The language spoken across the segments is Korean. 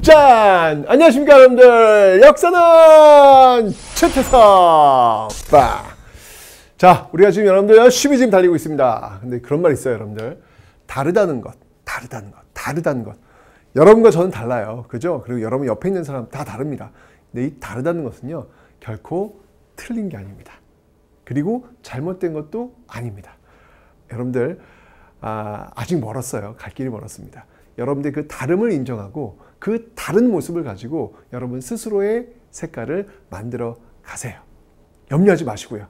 짠! 안녕하십니까 여러분들. 역사는 최태성. 자, 우리가 지금 여러분들 열심히 지금 달리고 있습니다. 근데 그런 말 있어요 여러분들. 다르다는 것. 여러분과 저는 달라요. 그죠? 그리고 여러분 옆에 있는 사람 다 다릅니다. 근데 이 다르다는 것은요 결코 틀린 게 아닙니다. 그리고 잘못된 것도 아닙니다. 여러분들 아직 멀었어요. 갈 길이 멀었습니다. 여러분들 그 다름을 인정하고 그 다른 모습을 가지고 여러분 스스로의 색깔을 만들어 가세요. 염려하지 마시고요.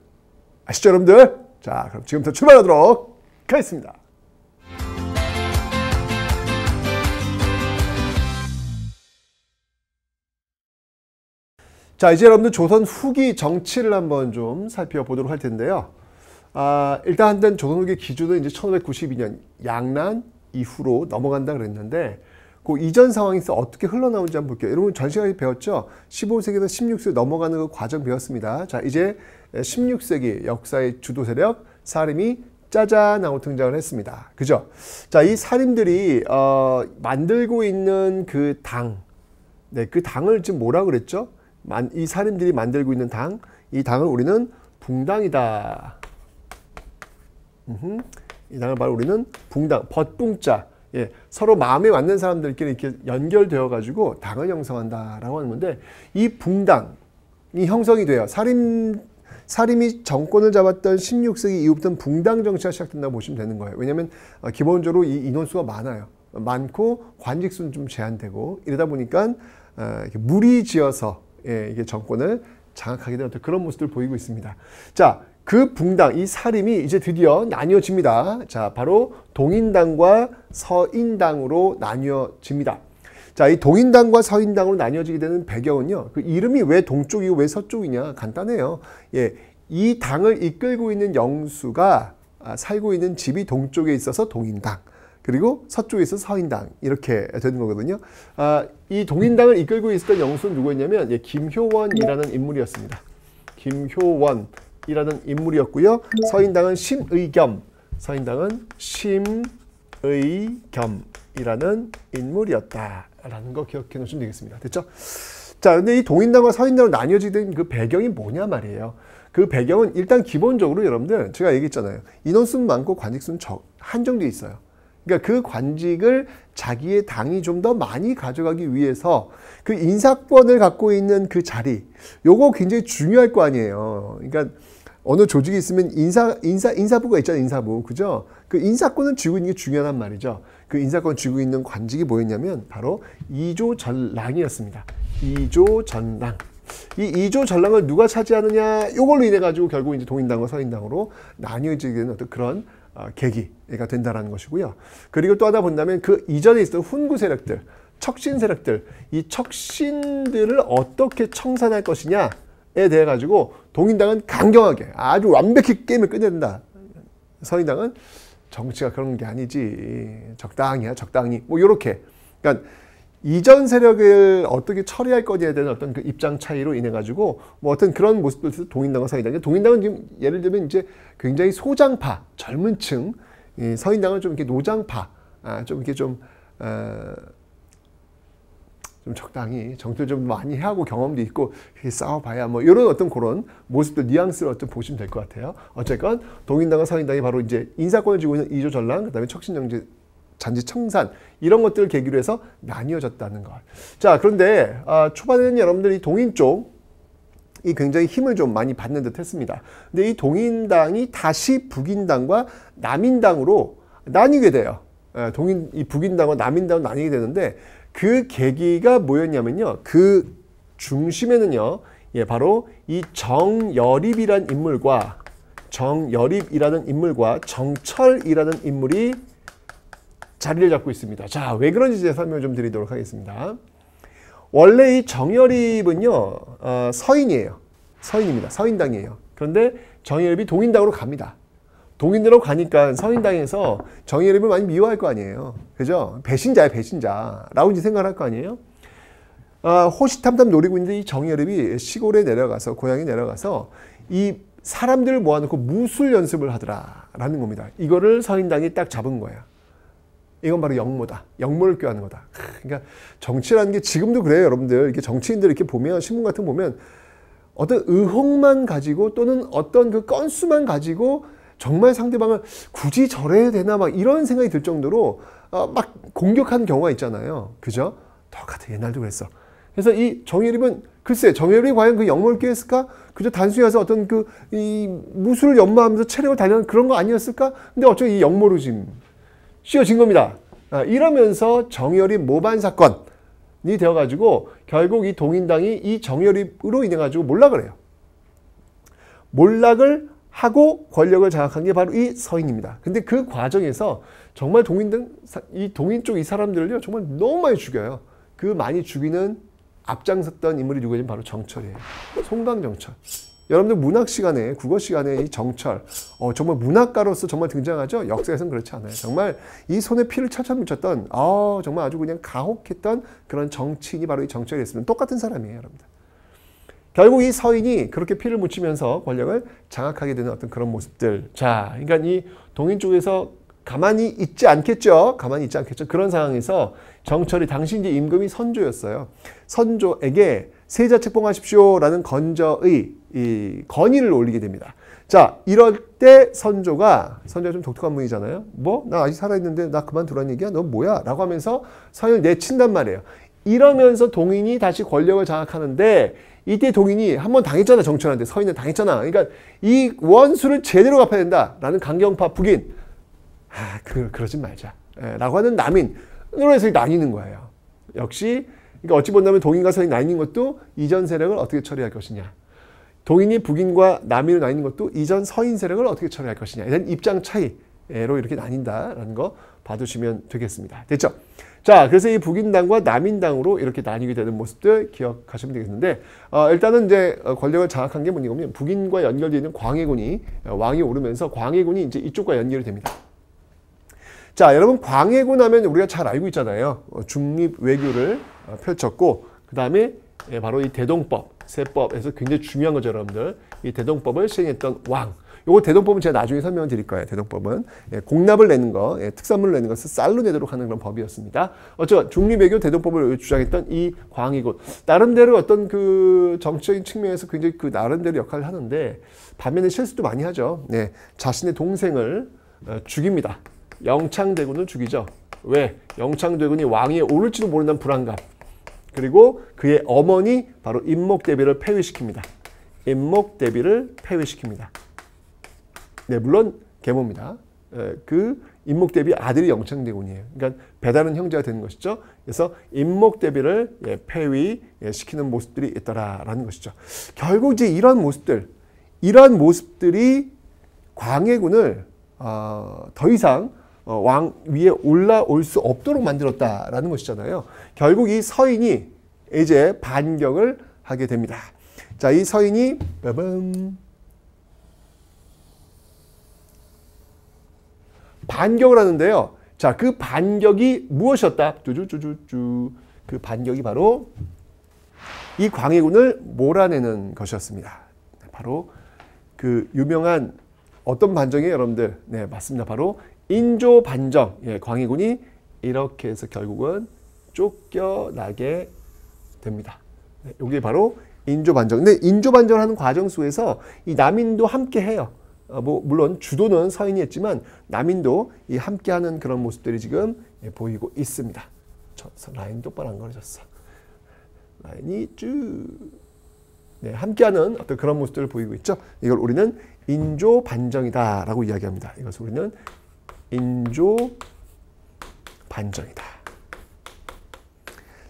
아시죠 여러분들? 자, 그럼 지금부터 출발하도록 하겠습니다. 자, 이제 여러분들 조선 후기 정치를 한번 좀 살펴보도록 할 텐데요. 일단 조선 후기 기준은 이제 1592년 양란 이후로 넘어간다 그랬는데 그 이전 상황에서 어떻게 흘러나오는지 한번 볼게요. 여러분 전 시간에 배웠죠? 15세기에서 16세기 넘어가는 그 과정 배웠습니다. 자, 이제 16세기 역사의 주도 세력 사림이 짜잔 하고 등장을 했습니다. 그죠? 자, 이 사림들이 만들고 있는 그 당, 그 당을 지금 뭐라 그랬죠? 이 사림들이 만들고 있는 당, 이 당을 우리는 붕당이다. 이 당을 바로 우리는 붕당, 벗붕자. 예, 서로 마음에 맞는 사람들끼리 이렇게 연결되어 가지고 당을 형성한다라고 하는 건데, 이 붕당이 형성이 돼요. 사림이 정권을 잡았던 16세기 이후부터는 붕당 정치가 시작된다고 보시면 되는 거예요. 왜냐하면 기본적으로 이 인원수가 많고 관직수는 좀 제한되고 이러다 보니까 이렇게 무리지어서 이게 정권을 장악하게 되는 그런 모습들을 보이고 있습니다. 자, 그 붕당, 이 사림이 이제 드디어 나뉘어집니다. 자, 바로 동인당과 서인당으로 나뉘어집니다. 자, 이 동인당과 서인당으로 나뉘어지게 되는 배경은요, 그 이름이 왜 동쪽이고 왜 서쪽이냐? 간단해요. 예, 이 당을 이끌고 있는 영수가 살고 있는 집이 동쪽에 있어서 동인당, 그리고 서쪽에 있어서 서인당, 이렇게 되는 거거든요. 이 동인당을 이끌고 있었던 영수는 누구였냐면, 김효원이라는 인물이었습니다. 김효원이라는 인물이었고요. 서인당은 심의겸이라는 인물이었다라는 거 기억해 놓으시면 되겠습니다. 됐죠? 자, 근데 이 동인당과 서인당으로 나뉘어지게 된 그 배경이 뭐냐 말이에요. 그 배경은 일단 기본적으로 여러분들 제가 얘기했잖아요. 인원수는 많고 관직수는 한정되어 있어요. 그러니까 그 관직을 자기의 당이 좀 더 많이 가져가기 위해서 그 인사권을 갖고 있는 그 자리, 요거 굉장히 중요할 거 아니에요. 그러니까 어느 조직이 있으면 인사부가 있잖아요. 인사부. 그죠? 그 인사권을 쥐고 있는 게 중요한 말이죠. 그 인사권을 쥐고 있는 관직이 뭐였냐면 바로 이조전랑이었습니다. 이조전랑. 이 이조전랑을 누가 차지하느냐, 요걸로 인해 가지고 결국 이제 동인당과 서인당으로 나뉘어지게 되는 어떤 그런 계기가 된다는 것이고요. 그리고 또 하나 본다면 그 이전에 있었던 훈구 세력들, 척신 세력들, 이 척신들을 어떻게 청산할 것이냐에 대해 가지고 동인당은 강경하게 아주 완벽히 게임을 끝내야 된다. 서인당은 정치가 그런 게 아니지, 적당히야, 적당히, 뭐 요렇게. 그러니까 이전 세력을 어떻게 처리할 거냐에 대한 어떤 그 입장 차이로 인해 가지고 뭐 어떤 그런 모습들에서 동인당과 서인당. 동인당은 지금 예를 들면 이제 굉장히 소장파, 젊은 층, 서인당은 좀 이렇게 노장파, 좀 이렇게 좀 적당히 정치를 좀 많이 하고 경험도 있고 싸워봐야 뭐 이런 어떤 그런 모습들, 뉘앙스를 어떤 보시면 될 것 같아요. 어쨌건 동인당과 서인당이 바로 이제 인사권을 쥐고 있는 이조전랑, 그다음에 척신정제 잔치 청산, 이런 것들을 계기로 해서 나뉘어졌다는 것. 자, 그런데 초반에는 여러분들이 동인 쪽이 굉장히 힘을 좀 많이 받는 듯 했습니다. 근데 이 동인당이 다시 북인당과 남인당으로 나뉘게 돼요. 이 북인당과 남인당으로 나뉘게 되는데 그 계기가 뭐였냐면요, 그 중심에는요, 바로 이 정여립이라는 인물과 정철이라는 인물이 자리를 잡고 있습니다. 자, 왜 그런지 제가 설명을 좀 드리도록 하겠습니다. 원래 이 정여립은요, 서인입니다. 서인당이에요. 그런데 정여립이 동인당으로 갑니다. 동인당으로 가니까 서인당에서 정여립을 많이 미워할 거 아니에요. 그죠? 배신자야, 배신자라고 이제 생각할 거 아니에요. 호시탐탐 노리고 있는데 이 정여립이 시골에 내려가서, 고향에 내려가서 이 사람들을 모아놓고 무술 연습을 하더라라는 겁니다. 이거를 서인당이 딱 잡은 거예요. 이건 바로 역모다. 역모를 꾀하는 거다. 그러니까 정치라는 게 지금도 그래요, 여러분들. 이렇게 정치인들 이렇게 보면, 신문 같은 거 보면 어떤 의혹만 가지고 또는 어떤 그 건수만 가지고 정말 상대방을 굳이 저래야 되나 막 이런 생각이 들 정도로 막 공격하는 경우가 있잖아요. 그죠? 똑같아. 옛날도 그랬어. 그래서 이 정예립은 글쎄 정예립이 과연 그 역모를 꾀했을까? 그저 단순히 와서 어떤 그 이 무술을 연마하면서 체력을 달리는 그런 거 아니었을까? 근데 어쩌면 이 역모로 지금 씌워진 겁니다. 이러면서 정예립 모반 사건이 되어가지고 결국 이 동인당이 이 정예립으로 인해 가지고 몰락을 해요. 몰락을 하고 권력을 장악한 게 바로 이 서인입니다. 근데 그 과정에서 정말 이 동인 쪽 이 사람들을요 정말 너무 많이 죽여요. 그 많이 죽이는 앞장섰던 인물이 누구냐면 바로 정철이에요. 송강정철. 여러분들 문학 시간에, 국어 시간에 이 정철, 정말 문학가로서 정말 등장하죠? 역사에서는 그렇지 않아요. 정말 이 손에 피를 철철 묻혔던, 정말 아주 그냥 가혹했던 그런 정치인이 바로 이 정철이었으면 똑같은 사람이에요, 여러분들. 결국 이 서인이 그렇게 피를 묻히면서 권력을 장악하게 되는 어떤 그런 모습들. 자, 그러니까 이 동인 쪽에서 가만히 있지 않겠죠. 가만히 있지 않겠죠. 그런 상황에서 정철이 당시 이제 임금이 선조였어요. 선조에게 세자 책봉하십시오라는 건저의 이 건의를 올리게 됩니다. 자, 이럴 때 선조가 좀 독특한 분이잖아요. 뭐? 나 아직 살아있는데 나 그만두라는 얘기야? 너 뭐야? 라고 하면서 서인을 내친단 말이에요. 이러면서 동인이 다시 권력을 장악하는데 이때 동인이 한번 당했잖아. 정철한테. 서인은 당했잖아. 그러니까 이 원수를 제대로 갚아야 된다라는 강경파 북인. 그러지 말자. 라고 하는 남인으로 해서 나뉘는 거예요. 역시 그러니까 어찌 본다면 동인과 서인이 나뉘는 것도 이전 세력을 어떻게 처리할 것이냐. 동인이 북인과 남인으로 나뉘는 것도 이전 서인 세력을 어떻게 처리할 것이냐. 이런 입장 차이로 이렇게 나뉜다라는 거 봐두시면 되겠습니다. 됐죠? 자, 그래서 이 북인당과 남인당으로 이렇게 나뉘게 되는 모습들 기억하시면 되겠는데, 일단은 이제 권력을 장악한 게 뭐냐면 북인과 연결되어 있는 광해군이 왕이 오르면서 광해군이 이제 이쪽과 연결이 됩니다. 자, 여러분 광해군 하면 우리가 잘 알고 있잖아요. 중립 외교를 펼쳤고, 그 다음에 바로 이 대동법, 세법에서 굉장히 중요한 거죠, 여러분들. 이 대동법을 시행했던 왕. 요거 대동법은 제가 나중에 설명을 드릴 거예요. 대동법은 공납을 내는 거, 특산물을 내는 것을 쌀로 내도록 하는 그런 법이었습니다. 어쩌면 중립외교 대동법을 주장했던 이 광해군, 나름대로 어떤 그 정치적인 측면에서 굉장히 그 나름대로 역할을 하는데 반면에 실수도 많이 하죠. 자신의 동생을 죽입니다. 영창대군을 죽이죠. 왜? 영창대군이 왕위에 오를지도 모른다는 불안감. 그리고 그의 어머니 바로 임목대비를 폐위시킵니다. 임목대비를 폐위시킵니다. 네, 물론 계모입니다. 그 임목대비 아들이 영창대군이에요. 그러니까 배다른 형제가 되는 것이죠. 그래서 임목대비를 폐위시키는 모습들이 있더라라는 것이죠. 결국 이제 이러한 모습들이 광해군을 더 이상 왕 위에 올라올 수 없도록 만들었다라는 것이잖아요. 결국 이 서인이 이제 반격을 하게 됩니다. 자, 이 서인이 반격을 하는데요. 자, 그 반격이 무엇이었다? 그 반격이 바로 이 광해군을 몰아내는 것이었습니다. 바로 그 유명한 어떤 반정이에요, 여러분들? 네, 맞습니다. 바로 인조 반정. 광해군이 이렇게 해서 결국은 쫓겨나게 됩니다. 이게 바로 인조 반정. 근데 인조 반정을 하는 과정 속에서 이 남인도 함께 해요. 물론 주도는 서인이 했지만 남인도 이 함께하는 그런 모습들이 지금 보이고 있습니다. 라인 똑바로 안 그려졌어. 라인이 쭉 함께하는 어떤 그런 모습들을 보이고 있죠. 이걸 우리는 인조 반정이다라고 이야기합니다. 이것을 우리는 인조 반정이다.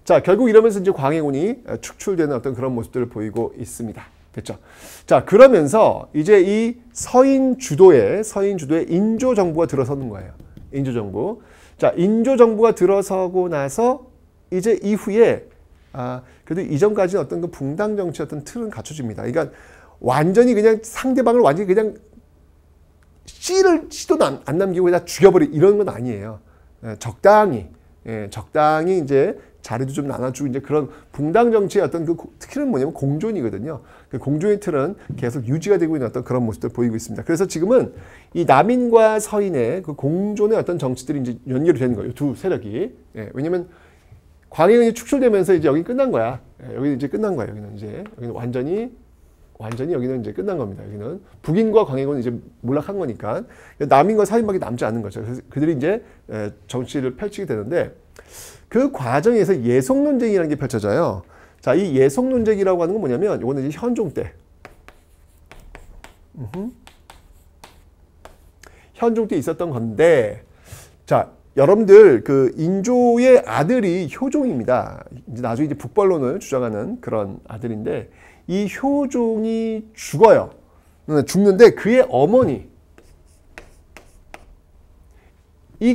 자, 결국 이러면서 이제 광해군이 축출되는 어떤 그런 모습들을 보이고 있습니다. 됐죠? 자, 그러면서 이제 이 서인 주도의 인조 정부가 들어서는 거예요. 인조 정부. 자, 인조 정부가 들어서고 나서 이제 이후에 그래도 이전까지는 어떤 그 붕당 정치 어떤 틀은 갖춰집니다. 그러니까 완전히 그냥 상대방을 완전히 그냥 씨도 안 남기고 그냥 죽여버리 이런 건 아니에요. 적당히 이제 자리도 좀 나눠주고 이제 그런 붕당 정치의 어떤 그 특히는 뭐냐면 공존이거든요. 그 공존의 틀은 계속 유지가 되고 있는 어떤 그런 모습들을 보이고 있습니다. 그래서 지금은 이 남인과 서인의 그 공존의 어떤 정치들이 이제 연결이 되는 거예요. 두 세력이. 왜냐면 광해군이 축출되면서 이제 여기 끝난 거야. 여기 이제 끝난 거야. 여기는 완전히 여기는 이제 끝난 겁니다. 여기는 북인과 광해군은 이제 몰락한 거니까 남인과 서인밖에 남지 않는 거죠. 그래서 그들이 이제 정치를 펼치게 되는데 그 과정에서 예속 논쟁이라는 게 펼쳐져요. 자, 이 예속 논쟁이라고 하는 건 뭐냐면 이거는 이제 현종 때. 현종 때 있었던 건데, 자, 여러분들 그 인조의 아들이 효종입니다. 이제 나중에 이제 북벌론을 주장하는 그런 아들인데 이 효종이 죽어요. 죽는데 그의 어머니,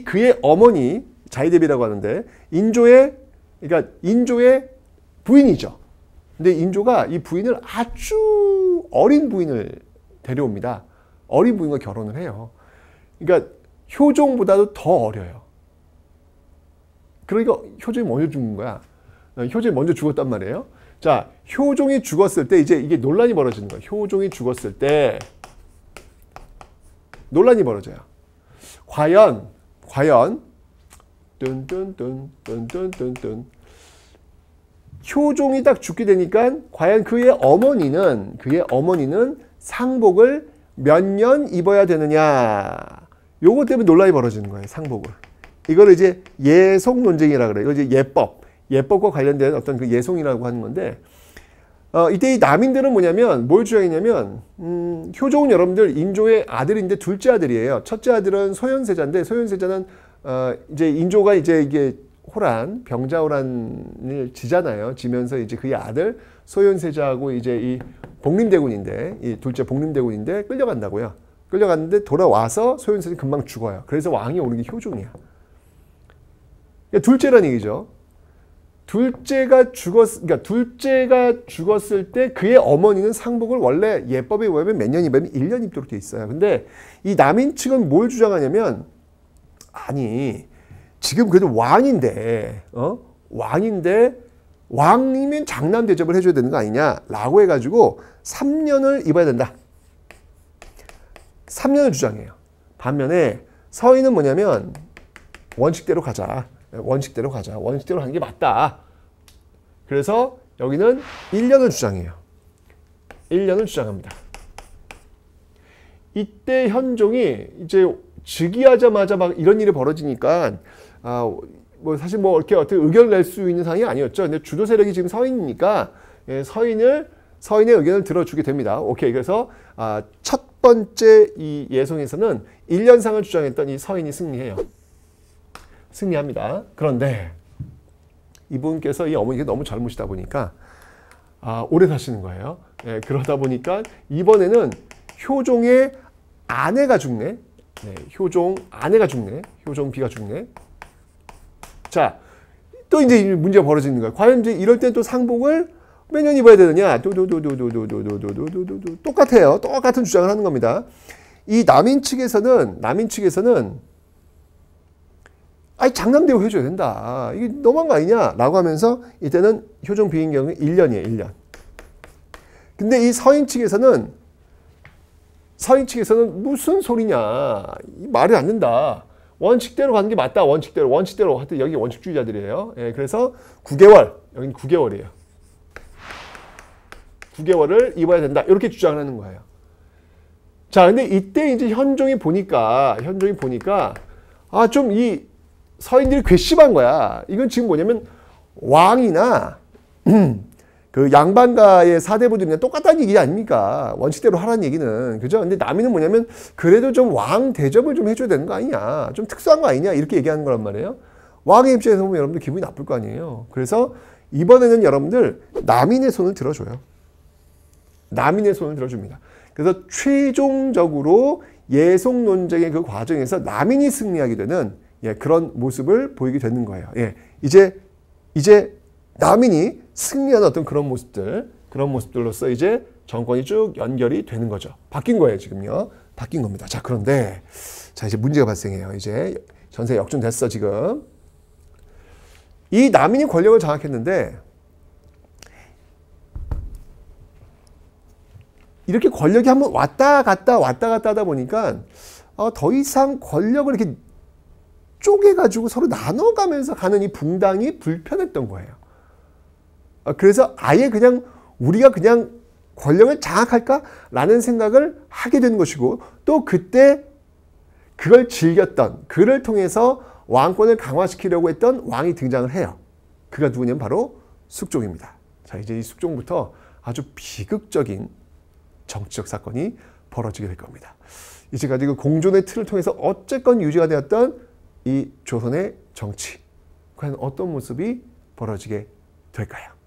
그의 어머니 자이대비라고 하는데 그러니까 인조의 부인이죠. 근데 인조가 이 부인을 아주 어린 부인을 데려옵니다. 어린 부인과 결혼을 해요. 그러니까 효종보다도 더 어려요. 그러니까 효종이 먼저 죽는 거야. 효종이 먼저 죽었단 말이에요. 자, 효종이 죽었을 때 이제 이게 논란이 벌어지는 거예요. 효종이 죽었을 때 논란이 벌어져요. 과연 뚠뚠뚠뚠뚠뚠뚠 효종이 딱 죽게 되니까 과연 그의 어머니는 상복을 몇 년 입어야 되느냐. 요거 때문에 논란이 벌어지는 거예요. 상복을. 이걸 이제 예속 논쟁이라고 그래요. 이거 이제 예법과 관련된 어떤 그 예송이라고 하는 건데, 이때 이 남인들은 뭐냐면, 뭘 주장했냐면, 효종은 여러분들 인조의 아들인데 둘째 아들이에요. 첫째 아들은 소현세자인데, 소현세자는, 이제 인조가 이제 이게 병자호란을 지잖아요. 지면서 이제 그의 아들 소현세자하고 이제 이 복림대군인데, 이 둘째 복림대군인데 끌려간다고요. 끌려갔는데 돌아와서 소현세자는 금방 죽어요. 그래서 왕이 오는 게 효종이야. 그러니까 둘째란 얘기죠. 둘째가 죽었을 때 그의 어머니는 상복을 원래 예법에 의하면 몇 년 입으면 1년 입도록 돼 있어요. 근데 이 남인 측은 뭘 주장하냐면, 아니 지금 그래도 왕인데 왕이면 장남 대접을 해줘야 되는 거 아니냐라고 해가지고 3년을 입어야 된다. 3년을 주장해요. 반면에 서인은 뭐냐면 원칙대로 가자. 원칙대로 하는 게 맞다. 그래서 여기는 1년을 주장해요. 1년을 주장합니다. 이때 현종이 이제 즉위하자마자 막 이런 일이 벌어지니까 뭐 사실 뭐 이렇게 어떻게 의견을 낼 수 있는 상황이 아니었죠. 근데 주도 세력이 지금 서인이니까 서인의 의견을 들어주게 됩니다. 오케이. 그래서 첫 번째 이 예송에서는 1년상을 주장했던 이 서인이 승리합니다. 그런데 이분께서 이 어머니가 너무 젊으시다 보니까 오래 사시는 거예요. 그러다 보니까 이번에는 효종의 아내가 죽네. 효종비가 죽네. 자, 또 이제 문제가 벌어지는 거예요. 과연 이제 이럴 때 또 상복을 몇 년 입어야 되느냐? 똑같아요. 똑같은 주장을 하는 겁니다. 이 남인 측에서는 장남대우 해줘야 된다. 이게 너무한 거 아니냐라고 하면서 이때는 효종 비인 경우에 1년이에요. 1년. 근데 이 서인 측에서는 무슨 소리냐. 말이 안 된다. 원칙대로 가는 게 맞다. 원칙대로. 하여튼 여기 원칙주의자들이에요. 그래서 9개월. 여기는 9개월이에요. 9개월을 입어야 된다. 이렇게 주장을 하는 거예요. 자, 근데 이때 이제 현종이 보니까 좀 이 서인들이 괘씸한 거야. 이건 지금 뭐냐면 왕이나 그 양반가의 사대부들이랑 똑같다는 얘기 아닙니까? 원칙대로 하라는 얘기는. 그죠? 근데 남인은 뭐냐면 그래도 좀 왕 대접을 좀 해줘야 되는 거 아니냐. 좀 특수한 거 아니냐. 이렇게 얘기하는 거란 말이에요. 왕의 입장에서 보면 여러분들 기분이 나쁠 거 아니에요. 그래서 이번에는 여러분들 남인의 손을 들어줘요. 남인의 손을 들어줍니다. 그래서 최종적으로 예속 논쟁의 그 과정에서 남인이 승리하게 되는 그런 모습을 보이게 되는 거예요. 이제 남인이 승리하는 어떤 그런 모습들로서 이제 정권이 쭉 연결이 되는 거죠. 바뀐 거예요, 지금요. 바뀐 겁니다. 자, 그런데 이제 문제가 발생해요. 이제 전세 역전됐어, 지금. 이 남인이 권력을 장악했는데 이렇게 권력이 한번 왔다 갔다 하다 보니까 더 이상 권력을 이렇게 쪼개가지고 서로 나눠가면서 가는 이 붕당이 불편했던 거예요. 그래서 아예 그냥 우리가 그냥 권력을 장악할까라는 생각을 하게 된 것이고, 또 그때 그걸 즐겼던, 그를 통해서 왕권을 강화시키려고 했던 왕이 등장을 해요. 그가 누구냐면 바로 숙종입니다. 자, 이제 이 숙종부터 아주 비극적인 정치적 사건이 벌어지게 될 겁니다. 이제까지 그 공존의 틀을 통해서 어쨌건 유지가 되었던 이 조선의 정치, 과연 어떤 모습이 벌어지게 될까요?